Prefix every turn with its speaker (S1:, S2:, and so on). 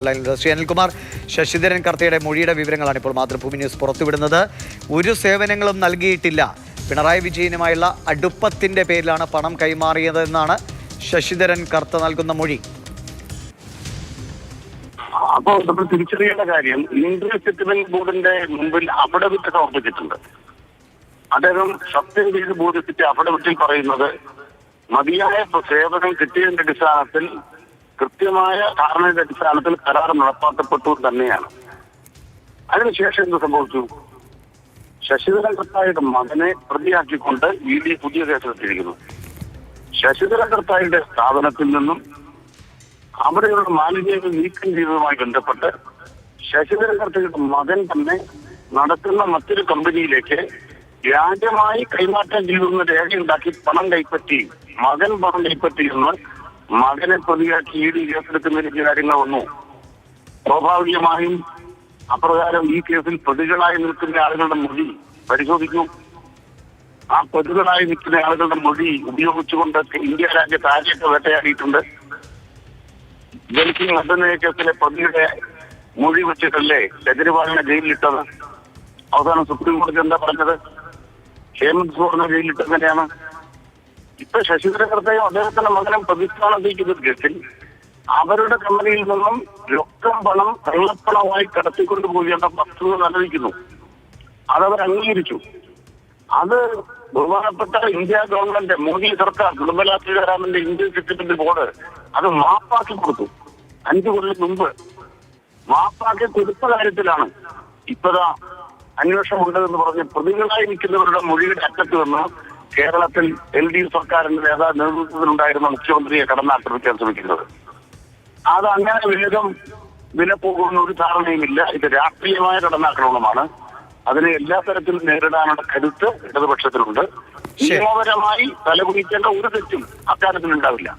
S1: ശ്രീ അനിൽകുമാർ, ശശിധരൻ കർത്തയുടെ മൊഴിയുടെ വിവരങ്ങളാണ് ഇപ്പോൾ മാതൃഭൂമി ന്യൂസ് പുറത്തുവിടുന്നത്. ഒരു സേവനങ്ങളും നൽകിയിട്ടില്ല, പിണറായി വിജയനുമായുള്ള അടുപ്പത്തിന്റെ പേരിലാണ് പണം കൈമാറിയതെന്നാണ് ശശിധരൻ കർത്ത നൽകുന്ന മൊഴി.
S2: അപ്പോൾ നമ്മൾ തിരിച്ചറിയേണ്ട കാര്യം, ഇന്ത്യൻ സെറ്റിൽമെന്റ് ബോർഡിന്റെ മുമ്പിൽ അഫിഡവിറ്റ് സമർപ്പിച്ചിട്ടുണ്ട്. അദ്ദേഹം സത്യം ചെയ്ത് ബോധിപ്പിച്ച അഫിഡവിറ്റിൽ പറയുന്നത് മതിയായ സേവനം കിട്ടിയതിന്റെ അടിസ്ഥാനത്തിൽ, കൃത്യമായ ധാരണയുടെ അടിസ്ഥാനത്തിൽ കരാർ നടപ്പാക്കപ്പെട്ടു തന്നെയാണ്. അതിനുശേഷം എന്ത് സംഭവിച്ചു? ശശിധരൻ കർത്തായുടെ മകനെ പ്രതിയാക്കിക്കൊണ്ട് ED പുതിയ കേസെടുത്തിരിക്കുന്നു. ശശിധരൻ കർത്തായുടെ സ്ഥാപനത്തിൽ നിന്നും അവിടെയുള്ള മാലിന്യങ്ങൾ നീക്കം ചെയ്തതുമായി ബന്ധപ്പെട്ട് ശശിധരൻ കർത്തയുടെ മകൻ തന്നെ നടത്തുന്ന മറ്റൊരു കമ്പനിയിലേക്ക് വ്യാജമായി കൈമാറ്റം ചെയ്തെന്ന് രേഖയുണ്ടാക്കി പണം കൈപ്പറ്റി, മകൻ പണം കൈപ്പറ്റിയെന്ന് മകനെ പ്രതിയാക്കി ED കേസെടുക്കുന്നതിലേക്ക് കാര്യങ്ങൾ വന്നു. സ്വാഭാവികമായും അപ്രകാരം ഈ കേസിൽ പ്രതികളായി നിൽക്കുന്ന ആളുകളുടെ മൊഴി പരിശോധിക്കും. ആ പ്രതികളായി നിൽക്കുന്ന ആളുകളുടെ മൊഴി ഉപയോഗിച്ചുകൊണ്ട് ഇന്ത്യ രാജ്യത്ത് ആരെയൊക്കെ വേട്ടയാടിയിട്ടുണ്ട്. ഡൽഹി മദ്യനയ കേസിലെ പ്രതിയുടെ മൊഴി വെച്ചിട്ടല്ലേ കേജ്രിവാളിനെ ജയിലിലിട്ടത്? അവസാനം സുപ്രീം കോടതി എന്താ പറഞ്ഞത്? ഹേമന്ത് സോറിനെ ജയിലിലിട്ടെങ്ങനെയാണ്? ഇപ്പൊ ശശിധരൻ കർത്തയും അദ്ദേഹത്തിന്റെ മകനും പ്രതിസ്ഥാനം ചെയ്യിക്കുന്ന കേസിൽ അവരുടെ കമ്പനിയിൽ നിന്നും പണം കള്ളപ്പണമായി കടത്തിക്കൊണ്ടുപോയി എന്ന വസ്തുത നിലനിൽക്കുന്നു. അതവർ അംഗീകരിച്ചു. അത് ബഹുമാനപ്പെട്ട ഇന്ത്യ ഗവൺമെന്റ്, മോദി സർക്കാർ, നിർമ്മലാ സീതാരാമന്റെ ഇന്ത്യൻ സെറ്റിൽമെന്റ് ബോർഡ് അത് മാപ്പാക്കി കൊടുത്തു. 5 കൊല്ലം മുമ്പ് മാപ്പാക്കി കൊടുത്ത കാര്യത്തിലാണ് ഇപ്പതാ അന്വേഷണം ഉണ്ടെന്ന് പറഞ്ഞ് പ്രതികളായി നിൽക്കുന്നവരുടെ മൊഴിയുടെ അറ്റത്ത് നിന്ന് കേരളത്തിൽ LDF സർക്കാരിന്റെ നേതൃത്വത്തിലുണ്ടായിരുന്ന മുഖ്യമന്ത്രിയെ കടന്നാക്രമിക്കാൻ ശ്രമിക്കുന്നത്. അത് അങ്ങനെ വേഗം വില പോകുന്ന ഒരു ധാരണയുമില്ല. ഇത് രാഷ്ട്രീയമായ കടന്നാക്രമണമാണ്. അതിനെ എല്ലാ തരത്തിലും നേരിടാനുള്ള കരുത്ത് ഇടതുപക്ഷത്തിലുണ്ട്. നിയമപരമായി തലകുനിക്കേണ്ട ഒരു തെറ്റും അക്കാര്യത്തിൽ ഉണ്ടാവില്ല.